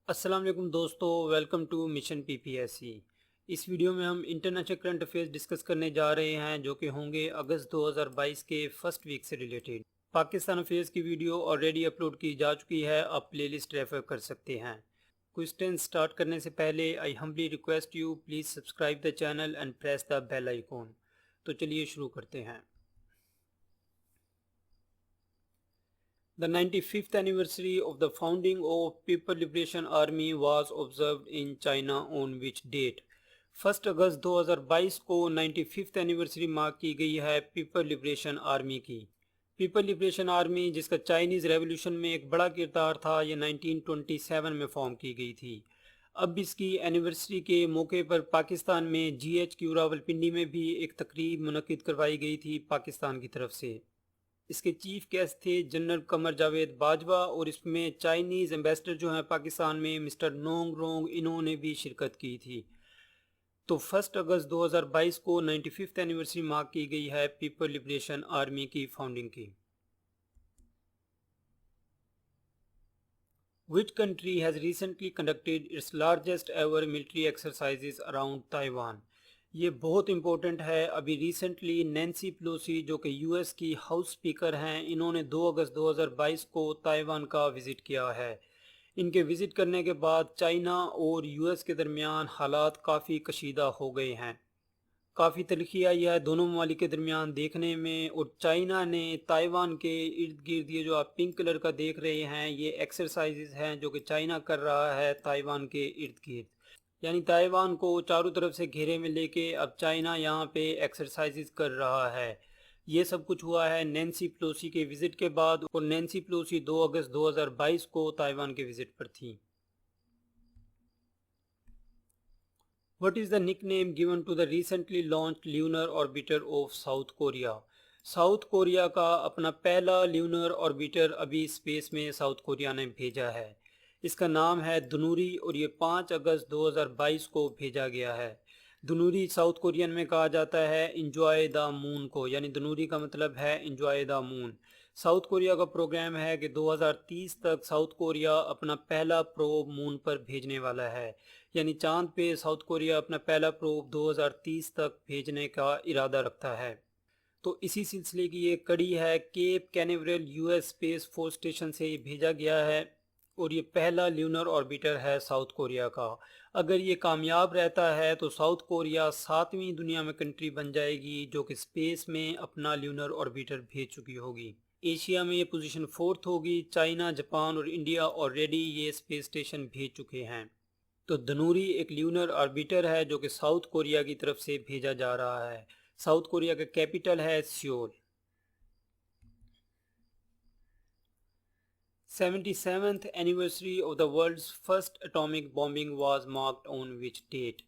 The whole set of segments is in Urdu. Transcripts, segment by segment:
السلام علیکم دوستو، welcome to mission P P S C. اس ویڈیو میں ہم انٹرنیشنل کرنٹ افیئرز ڈسکس کرنے جا رہے ہیں جو کہ ہوں گے اگست 2022 کے فرسٹ ویک سے ریلیٹڈ۔ پاکستان افیئرز کی ویڈیو آلریڈی اپلوڈ کی جا چکی ہے، آپ پلے لسٹ ریفر کر سکتے ہیں۔ کوئسچن سٹارٹ کرنے سے پہلے I humbly request you please subscribe the channel and press the bell icon. تو چلیے شروع کرتے ہیں۔ The 95th anniversary of the founding of People Liberation Army was observed in China on which date؟ 1 اگست 2022 کو 95th anniversary مارک کی گئی ہے پیپل لبریشن آرمی کی۔ پیپل لبریشن آرمی جس کا چائنیز ریولوشن میں ایک بڑا کردار تھا، یہ 1927 میں فارم کی گئی تھی۔ اب اس کی اینیورسری کے موقع پر پاکستان میں GHQ راولپنڈی میں بھی ایک تقریب منعقد کروائی گئی تھی پاکستان کی طرف سے۔ اس کے چیف گیسٹ تھے جنرل قمر جاوید باجوہ، اور اس میں چائنیز ایمبیسڈر جو ہیں پاکستان میں مسٹر نونگ رونگ، انہوں نے بھی شرکت کی تھی۔ تو 1 اگست 2022 کو 95th اینیورسری مارک کی گئی ہے پیپل لبریشن آرمی کی فاؤنڈنگ کی۔ Which country has recently conducted its largest ever military exercises around Taiwan؟ یہ بہت امپورٹنٹ ہے۔ ابھی ریسنٹلی نینسی پلوسی جو کہ US کی ہاؤس سپیکر ہیں، انہوں نے 2 اگست 2022 کو تائیوان کا وزٹ کیا ہے۔ ان کے وزٹ کرنے کے بعد چائنا اور US کے درمیان حالات کافی کشیدہ ہو گئے ہیں۔ کافی تلخی آئی ہے دونوں ممالک کے درمیان دیکھنے میں، اور چائنا نے تائیوان کے ارد گرد یہ جو آپ پنک کلر کا دیکھ رہے ہیں، یہ ایکسرسائزز ہیں جو کہ چائنا کر رہا ہے تائیوان کے ارد گرد، یعنی تائیوان کو چاروں طرف سے گھیرے میں لے کے اب چائنا یہاں پہ ایکسرسائزز کر رہا ہے۔ یہ سب کچھ ہوا ہے نینسی پلوسی کے وزٹ کے بعد، اور نینسی پلوسی 2 اگست 2022 کو تائیوان کے وزٹ پر تھیں۔ What is the nickname given to the recently launched lunar orbiter of South Korea؟ South Korea کا اپنا پہلا لیونر آربیٹر ابھی اسپیس میں ساؤتھ کوریا نے بھیجا ہے۔ اس کا نام ہے دنوری، اور یہ 5 اگست 2022 کو بھیجا گیا ہے۔ دنوری ساؤتھ کورین میں کہا جاتا ہے انجوائے دا مون کو، یعنی دنوری کا مطلب ہے enjoy the moon. South Korea کا پروگرام ہے کہ 2030 تک ساؤتھ کوریا اپنا پہلا پروب مون پر بھیجنے والا ہے، یعنی چاند پہ ساؤتھ کوریا اپنا پہلا پروب 2030 تک بھیجنے کا ارادہ رکھتا ہے۔ تو اسی سلسلے کی یہ کڑی ہے، Cape Canaveral US space force station سے یہ بھیجا گیا ہے، اور یہ پہلا لیونر آربیٹر ہے ساؤتھ کوریا کا۔ اگر یہ کامیاب رہتا ہے تو ساؤتھ کوریا 7ویں دنیا میں کنٹری بن جائے گی جو کہ اسپیس میں اپنا لیونر آربیٹر بھیج چکی ہوگی۔ ایشیا میں یہ پوزیشن 4تھ ہوگی۔ چائنا، جاپان اور انڈیا آلریڈی یہ اسپیس اسٹیشن بھیج چکے ہیں۔ تو دنوری ایک لیونر آربیٹر ہے جو کہ ساؤتھ کوریا کی طرف سے بھیجا جا رہا ہے۔ ساؤتھ کوریا کا کیپٹل ہے civil. 77th anniversary of the world's first atomic bombing was marked on which date؟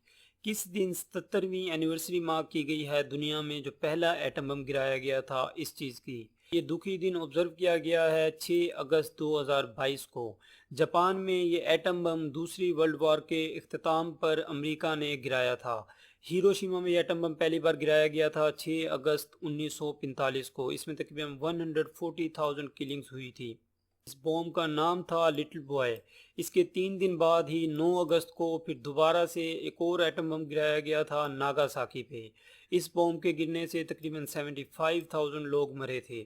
کس دن 77ویں اینیورسری مارک کی گئی ہے دنیا میں جو پہلا ایٹم بم گرایا گیا تھا اس چیز کی؟ یہ دکھی دن آبزرو کیا گیا ہے 6 اگست 2022 کو۔ جاپان میں یہ ایٹم بم دوسری ورلڈ وار کے اختتام پر امریکہ نے گرایا تھا۔ ہیروشیما میں یہ ایٹم بم پہلی بار گرایا گیا تھا 6 اگست 1945 کو۔ اس میں تقریباً 140,000 کلنگز ہوئی تھی۔ اس بوم کا نام تھا لٹل بوائے۔ اس کے 3 دن بعد ہی 9 اگست کو پھر دوبارہ سے ایک اور ایٹم بم گرایا گیا تھا ناگاساکی پہ۔ اس بوم کے گرنے سے تقریباً 75,000 لوگ مرے تھے۔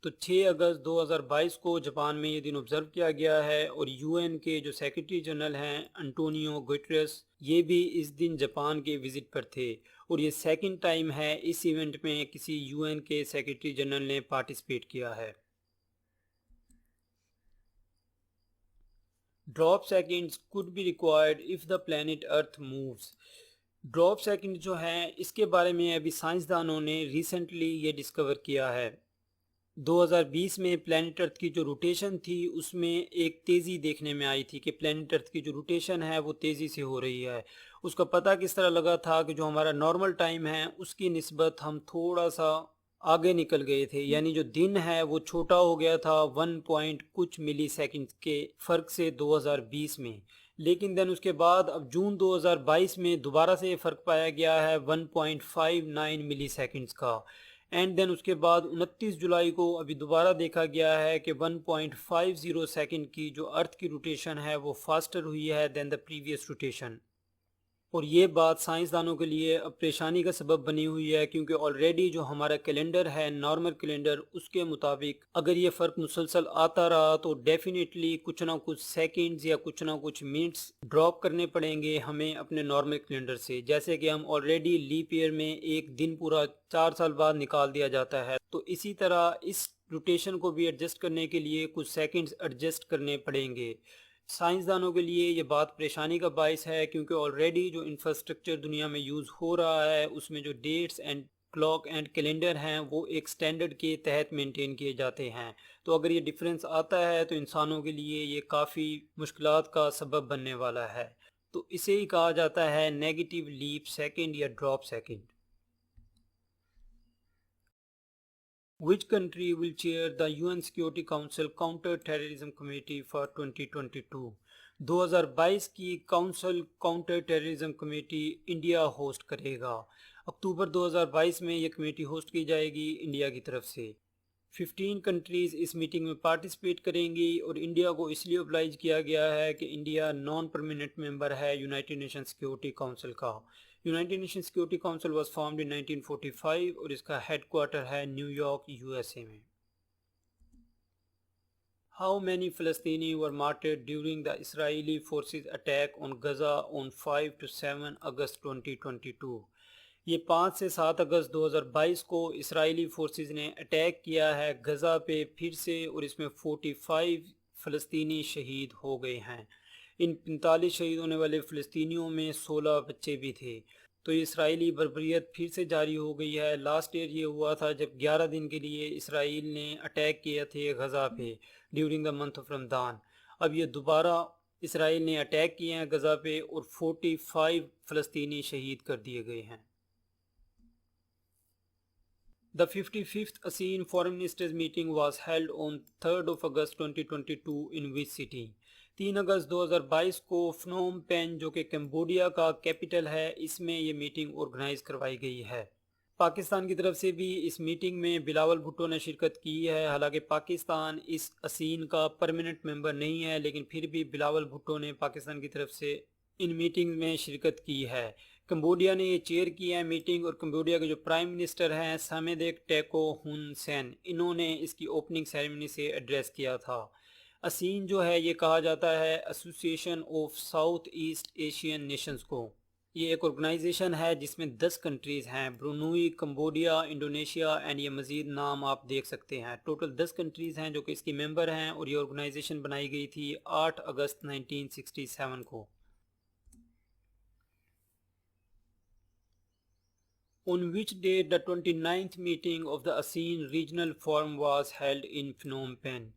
تو 6 اگست 2022 کو جاپان میں یہ دن آبزرو کیا گیا ہے، اور UN کے جو سیکرٹری جنرل ہیں انٹونیو گوٹریس، یہ بھی اس دن جاپان کے وزٹ پر تھے، اور یہ سیکنڈ ٹائم ہے اس ایونٹ میں کسی UN کے سیکرٹری جنرل نے پارٹیسپیٹ کیا ہے۔ Drop seconds could be required if the planet Earth moves۔ Drop second جو ہیں اس کے بارے میں ابھی سائنسدانوں نے ریسنٹلی یہ ڈسکور کیا ہے۔ 2020 میں پلانٹ ارتھ کی جو روٹیشن تھی اس میں ایک تیزی دیکھنے میں آئی تھی کہ پلانٹ ارتھ کی جو روٹیشن ہے وہ تیزی سے ہو رہی ہے۔ اس کا پتہ کس طرح لگا تھا کہ جو ہمارا نارمل ٹائم ہے اس کی نسبت ہم تھوڑا سا آگے نکل گئے تھے، یعنی جو دن ہے وہ چھوٹا ہو گیا تھا 1 پوائنٹ کچھ ملی سیکنڈ کے فرق سے 2020 میں، لیکن دن اس کے بعد اب جون 2022 میں دوبارہ سے یہ فرق پایا گیا ہے 1.59 ملی سیکنڈز کا۔ اینڈ دین اس کے بعد 29 جولائی کو ابھی دوبارہ دیکھا گیا ہے کہ 1.50 سیکنڈ کی جو ارتھ کی روٹیشن ہے وہ فاسٹر ہوئی ہے دین دا پریویس روٹیشن. اور یہ بات سائنسدانوں کے لیے اب پریشانی کا سبب بنی ہوئی ہے، کیونکہ آلریڈی جو ہمارا کیلنڈر ہے نارمل کیلنڈر، اس کے مطابق اگر یہ فرق مسلسل آتا رہا تو ڈیفینیٹلی کچھ نہ کچھ سیکنڈز یا کچھ نہ کچھ منٹس ڈراپ کرنے پڑیں گے ہمیں اپنے نارمل کیلنڈر سے. جیسے کہ ہم آلریڈی لیپ ایئر میں ایک دن پورا 4 سال بعد نکال دیا جاتا ہے، تو اسی طرح اس روٹیشن کو بھی ایڈجسٹ کرنے کے لیے کچھ سیکنڈز ایڈجسٹ کرنے پڑیں گے. سائنسدانوں کے لیے یہ بات پریشانی کا باعث ہے، کیونکہ آلریڈی جو انفراسٹرکچر دنیا میں یوز ہو رہا ہے اس میں جو dates and clock and calendar ہیں وہ ایک سٹینڈرڈ کے تحت مینٹین کیے جاتے ہیں. تو اگر یہ ڈیفرنس آتا ہے تو انسانوں کے لیے یہ کافی مشکلات کا سبب بننے والا ہے. تو اسے ہی کہا جاتا ہے نیگیٹو لیپ سیکنڈ یا drop second. Which country will chair the UN Security Council Counter-Terrorism Committee for 2022؟ 2022 کی council counter terrorism committee India host کرے گا. اکتوبر 2022 میں یہ کمیٹی ہوسٹ کی جائے گی انڈیا کی طرف سے. 15 کنٹریز اس میٹنگ میں پارٹیسپیٹ کریں گی، اور انڈیا کو اس لیے oblige کیا گیا ہے کہ انڈیا نان پرماننٹ ممبر ہے یونائٹڈ نیشن سیکیورٹی کاؤنسل کا. United nation security council was formed in 1945 اور اس کا ہیڈ کوارٹر ہے نیو یارک USA میں. How many Palestini were martyred during the Israeli forces attack on Gaza on 5 to 7 August 2022؟ یہ 5 سے 7 اگست 2022 کو اسرائیلی فورسز نے اٹیک کیا ہے غزہ پہ پھر سے، اور اس میں 45 فلسطینی شہید ہو گئے ہیں. ان 45 شہید ہونے والے فلسطینیوں میں 16 بچے بھی تھے. تو یہ اسرائیلی بربریت پھر سے جاری ہو گئی ہے. لاسٹ ایئر یہ ہوا تھا جب 11 دن کے لیے اسرائیل نے اٹیک کیے تھے غزہ پہ ڈیورنگ دا منتھ آف رمضان. اب یہ دوبارہ اسرائیل نے اٹیک کیے ہیں غزہ پہ اور 45 فلسطینی شہید کر دیے گئے ہیں. The 55th ASEAN Foreign Ministers meeting was held on 3rd of August 2022 in which city؟ 3 اگست 2022 کو فنوم پین جو کہ کمبوڈیا کا کیپٹل ہے، اس میں یہ میٹنگ آرگنائز کروائی گئی ہے. پاکستان کی طرف سے بھی اس میٹنگ میں بلاول بھٹو نے شرکت کی ہے. حالانکہ پاکستان اس ASEAN کا پرماننٹ ممبر نہیں ہے، لیکن پھر بھی بلاول بھٹو نے پاکستان کی طرف سے ان میٹنگ میں شرکت کی ہے. کمبوڈیا نے یہ چیئر کی ہے میٹنگ، اور کمبوڈیا کے جو پرائم منسٹر ہیں سامیدیک ٹیکو ہن سین، انہوں نے اس کی اوپننگ سیریمنی سے ایڈریس کیا تھا. ASEAN جو ہے یہ کہا جاتا ہے association of south East Asian nations کو. یہ ایک آرگنائزیشن ہے جس میں 10 کنٹریز ہیں، برونوئی، کمبوڈیا، انڈونیشیا اینڈ یہ مزید نام آپ دیکھ سکتے ہیں. ٹوٹل 10 کنٹریز ہیں جو کہ اس کی ممبر ہیں، اور یہ آرگنائزیشن بنائی گئی تھی 8 اگست 1967 کو. On which date the 29th meeting of the ASEAN Regional Forum was held in Phnom Penh؟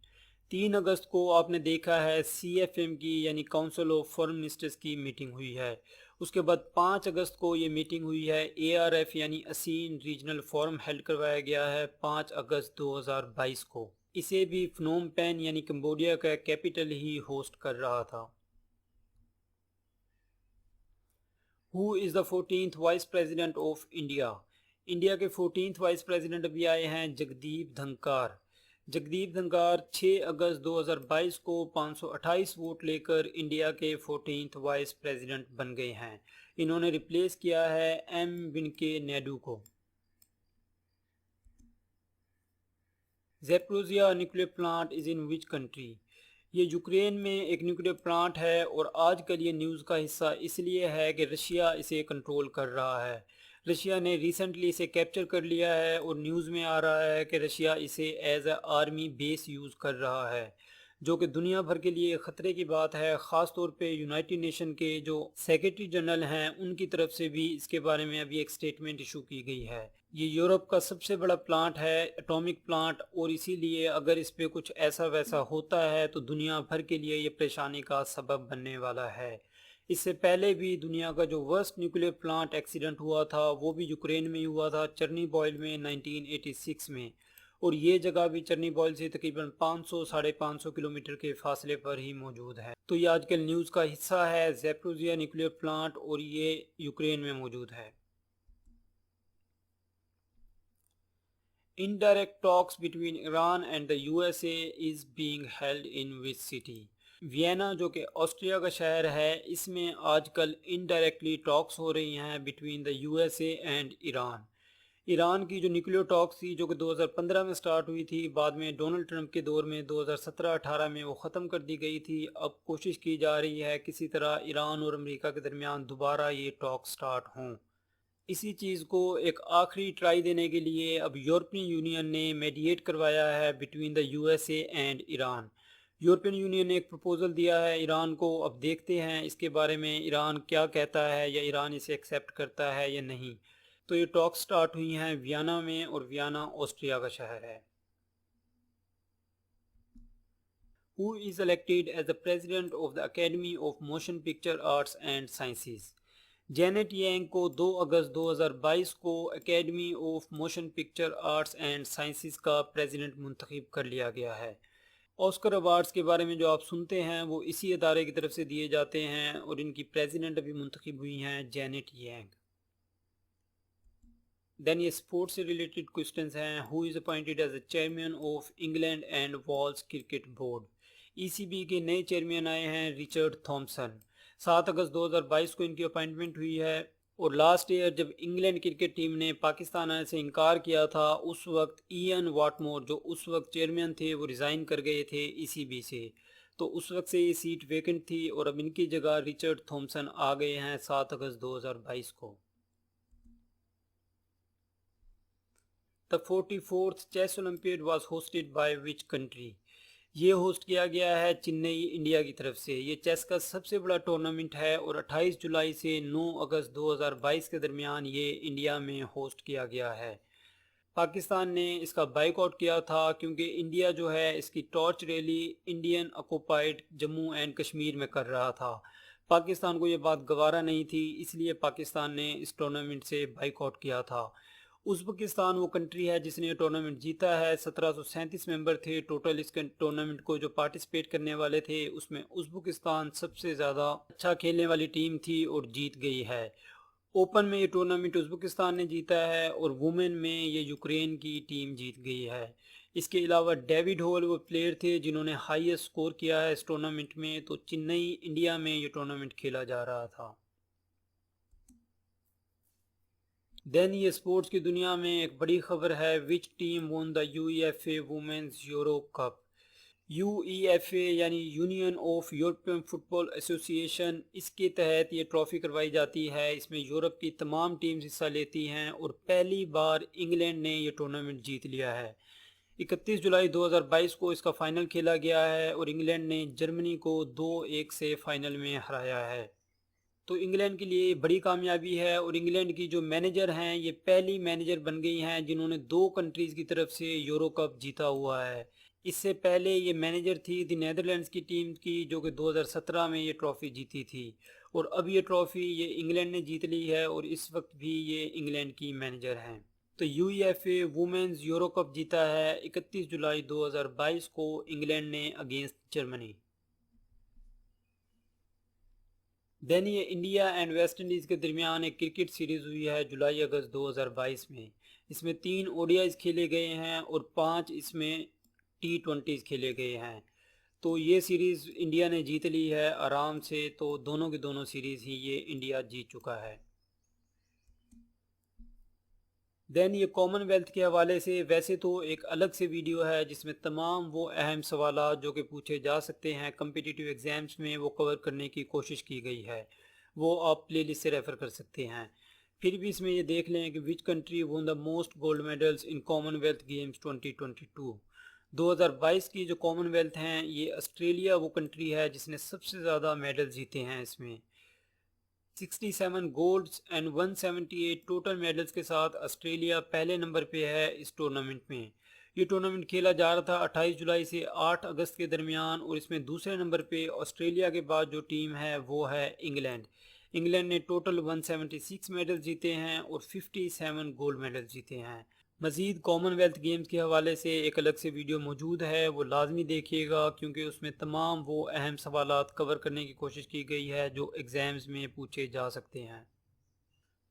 3 اگست کو آپ نے دیکھا ہے CFM کی یعنی کاؤنسل آف فارن منسٹرز کی میٹنگ ہوئی ہے. اس کے بعد 5 اگست کو یہ میٹنگ ہوئی ہے ARF یعنی ASEAN ریجنل فورم ہیلڈ کروایا گیا ہے 5 اگست 2022 کو. اسے بھی فنوم پین یعنی کمبوڈیا کا کیپٹل ہی ہوسٹ کر رہا تھا. Who is the 14th Vice President of India؟ India کے 14th وائس پریزیڈنٹ ابھی آئے ہیں جگدیپ دھنکار. جگدیپ دھنکار 6 اگست 2022 کو 528 ووٹ لے کر انڈیا کے 14th وائس پریزیڈنٹ بن گئے ہیں. انہوں نے ریپلیس کیا ہے ایم وینکے نائیڈو کو. Zaporizhzhia nuclear plant is in which country? یہ یوکرین میں ایک نیوکلیئر پلانٹ ہے، اور آج کل یہ نیوز کا حصہ اس لیے ہے کہ رشیا اسے کنٹرول کر رہا ہے. رشیا نے ریسنٹلی اسے کیپچر کر لیا ہے، اور نیوز میں آ رہا ہے کہ رشیا اسے as A army base use کر رہا ہے، جو کہ دنیا بھر کے لیے خطرے کی بات ہے. خاص طور پہ یونائٹڈ نیشن کے جو سیکرٹری جنرل ہیں ان کی طرف سے بھی اس کے بارے میں ابھی ایک سٹیٹمنٹ ایشو کی گئی ہے. یہ یورپ کا سب سے بڑا پلانٹ ہے، اٹامک پلانٹ، اور اسی لیے اگر اس پہ کچھ ایسا ویسا ہوتا ہے تو دنیا بھر کے لیے یہ پریشانی کا سبب بننے والا ہے. اس سے پہلے بھی دنیا کا جو ورسٹ نیوکلیئر پلانٹ ایکسیڈنٹ ہوا تھا وہ بھی یوکرین میں ہوا تھا، چرنی بوئل میں 1986 میں، اور یہ جگہ بھی چرنی بوئل سے تقریباً 500-550 کلومیٹر کے فاصلے پر ہی موجود ہے. تو یہ آج کل نیوز کا حصہ ہے زیپروزیا نیوکلیئر پلانٹ، اور یہ یوکرین میں موجود ہے. Indirect talks between Iran and the USA is being held in which city? وینا جو کہ آسٹریا کا شہر ہے، اس میں آج کل انڈائریکٹلی ٹاکس ہو رہی ہیں between the U S A and Iran. Iran کی جو نیوکلیئر ٹاکس تھی جو کہ 2015 میں سٹارٹ ہوئی تھی، بعد میں ڈونلڈ ٹرمپ کے دور میں 2017-18 میں وہ ختم کر دی گئی تھی۔ اب کوشش کی جا رہی ہے کسی طرح ایران اور امریکہ کے درمیان دوبارہ یہ ٹاک سٹارٹ ہوں۔ اسی چیز کو ایک آخری ٹرائی دینے کے لیے اب یورپین یونین نے میڈیٹ کروایا ہے between the U S A and Iran. European union نے ایک پروپوزل دیا ہے ایران کو، اب دیکھتے ہیں اس کے بارے میں ایران کیا کہتا ہے، یا ایران اسے ایکسیپٹ کرتا ہے یا نہیں۔ تو یہ ٹاک سٹارٹ ہوئی ہیں وینا میں، اور وینا آسٹریا کا شہر ہے۔ Who is elected as the president of the Academy of Motion Picture Arts and Sciences؟ Janet Yang کو 2 اگست 2022 کو academy of motion picture arts and sciences کا پریزیڈنٹ منتخب کر لیا گیا ہے۔ آسکر ایوارڈز کے بارے میں جو آپ سنتے ہیں وہ اسی ادارے کی طرف سے دیے جاتے ہیں، اور ان کی پریزیڈنٹ ابھی منتخب ہوئی ہیں جینٹ ینگ۔ دین یہ اسپورٹس سے ریلیٹڈ کوسچنز ہیں۔ Who is appointed as a chairman of England and Wales cricket board? E C B کے نئے چیئرمین آئے ہیں ریچرڈ تھامسن۔ 7 اگست 2022 کو ان کی اپائنٹمنٹ ہوئی ہے، اور لاسٹ ایئر جب انگلینڈ کرکٹ ٹیم نے پاکستان آنے سے انکار کیا تھا، اس وقت ایئن واٹمور جو اس وقت چیئرمین تھے وہ ریزائن کر گئے تھے ای سی بی سے، تو اس وقت سے یہ سیٹ ویکنٹ تھی، اور اب ان کی جگہ ریچرڈ تھامسن آ گئے ہیں 7 اگست 2022 کو۔ The 44th chess olympiad was hosted by which country؟ یہ ہوسٹ کیا گیا ہے چنئی، انڈیا کی طرف سے۔ یہ چیس کا سب سے بڑا ٹورنامنٹ ہے، اور 28 جولائی سے 9 اگست 2022 کے درمیان یہ انڈیا میں ہوسٹ کیا گیا ہے۔ پاکستان نے اس کا بائیک آؤٹ کیا تھا، کیونکہ انڈیا جو ہے اس کی torch rally Indian occupied Jammu and Kashmir میں کر رہا تھا۔ پاکستان کو یہ بات گوارا نہیں تھی، اس لیے پاکستان نے اس ٹورنامنٹ سے بائیک آؤٹ کیا تھا۔ ازبکستان وہ کنٹری ہے جس نے یہ ٹورنامنٹ جیتا ہے۔ 1737 ممبر تھے ٹوٹل اس ٹورنامنٹ کو جو پارٹیسپیٹ کرنے والے تھے، اس میں ازبکستان سب سے زیادہ اچھا کھیلنے والی ٹیم تھی اور جیت گئی ہے۔ اوپن میں یہ ٹورنامنٹ ازبکستان نے جیتا ہے، اور وومن میں یہ یوکرین کی ٹیم جیت گئی ہے۔ اس کے علاوہ ڈیوڈ ہول وہ پلیئر تھے جنہوں نے ہائیسٹ سکور کیا ہے اس ٹورنامنٹ میں، تو چنئی انڈیا میں یہ ٹورنامنٹ کھیلا جا رہا تھا۔ دین یہ اسپورٹس کی دنیا میں ایک بڑی خبر ہے۔ Which team won the U E F A women's euro Cup? U E F A یعنی یونین آف یورپین فٹبال ایسوسی ایشن، اس کے تحت یہ ٹرافی کروائی جاتی ہے۔ اس میں یورپ کی تمام ٹیمز حصہ لیتی ہیں، اور پہلی بار انگلینڈ نے یہ ٹورنامنٹ جیت لیا ہے۔ 31 جولائی 2022 کو اس کا فائنل کھیلا گیا ہے، اور انگلینڈ نے جرمنی کو 2-1 سے فائنل میں ہرایا ہے۔ تو انگلینڈ کے لیے یہ بڑی کامیابی ہے، اور انگلینڈ کی جو مینیجر ہیں یہ پہلی مینیجر بن گئی ہیں جنہوں نے 2 کنٹریز کی طرف سے یورو کپ جیتا ہوا ہے۔ اس سے پہلے یہ مینیجر تھی دی نیدرلینڈز کی ٹیم کی، جو کہ 2017 میں یہ ٹرافی جیتی تھی، اور اب یہ ٹرافی یہ انگلینڈ نے جیت لی ہے، اور اس وقت بھی یہ انگلینڈ کی مینیجر ہیں۔ تو U E F A women's euro cup جیتا ہے 31 جولائی 2022 کو انگلینڈ نے اگینسٹ جرمنی۔ دین یہ انڈیا اینڈ ویسٹ انڈیز کے درمیان ایک کرکٹ سیریز ہوئی ہے جولائی اگست 2022 میں۔ اس میں 3 او ڈی آئیز کھیلے گئے ہیں، اور 5 اس میں T20s کھیلے گئے ہیں۔ تو یہ سیریز انڈیا نے جیت لی ہے آرام سے، تو دونوں کی دونوں سیریز ہی یہ انڈیا جیت چکا ہے۔ دین یہ کامن ویلتھ کے حوالے سے ویسے تو ایک الگ سے ویڈیو ہے جس میں تمام وہ اہم سوالات جو کہ پوچھے جا سکتے ہیں کمپیٹیٹیو ایگزامز میں وہ کور کرنے کی کوشش کی گئی ہے، وہ آپ پلے لسٹ سے ریفر کر سکتے ہیں۔ پھر بھی اس میں یہ دیکھ لیں کہ which country won the most gold medals in Commonwealth Games 2022۔ 2022 کی جو کامن ویلتھ ہیں یہ آسٹریلیا وہ کنٹری ہے جس نے سب سے زیادہ میڈل جیتے ہیں۔ اس میں 67 گولڈز اینڈ 178 ٹوٹل میڈلز کے ساتھ آسٹریلیا پہلے نمبر پہ ہے اس ٹورنامنٹ میں۔ یہ ٹورنامنٹ کھیلا جا رہا تھا 28 جولائی سے 8 اگست کے درمیان، اور اس میں دوسرے نمبر پہ آسٹریلیا کے بعد جو ٹیم ہے وہ ہے انگلینڈ۔ انگلینڈ نے ٹوٹل 176 میڈل جیتے ہیں اور 57 گولڈ میڈل جیتے ہیں۔ مزید کامن ویلتھ گیمز کے حوالے سے ایک الگ سے ویڈیو موجود ہے، وہ لازمی دیکھیے گا، کیونکہ اس میں تمام وہ اہم سوالات کور کرنے کی کوشش کی گئی ہے جو ایگزامز میں پوچھے جا سکتے ہیں۔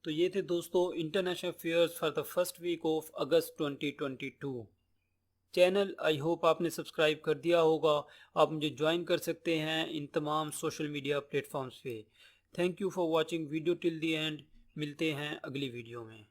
تو یہ تھے دوستو international affairs for the first week of اگست 2022. چینل آئی ہوپ آپ نے سبسکرائب کر دیا ہوگا. آپ مجھے جوائن کر سکتے ہیں ان تمام سوشل میڈیا پلیٹ فارمز پہ. Thank you for watching video till the end. ملتے ہیں اگلی ویڈیو میں.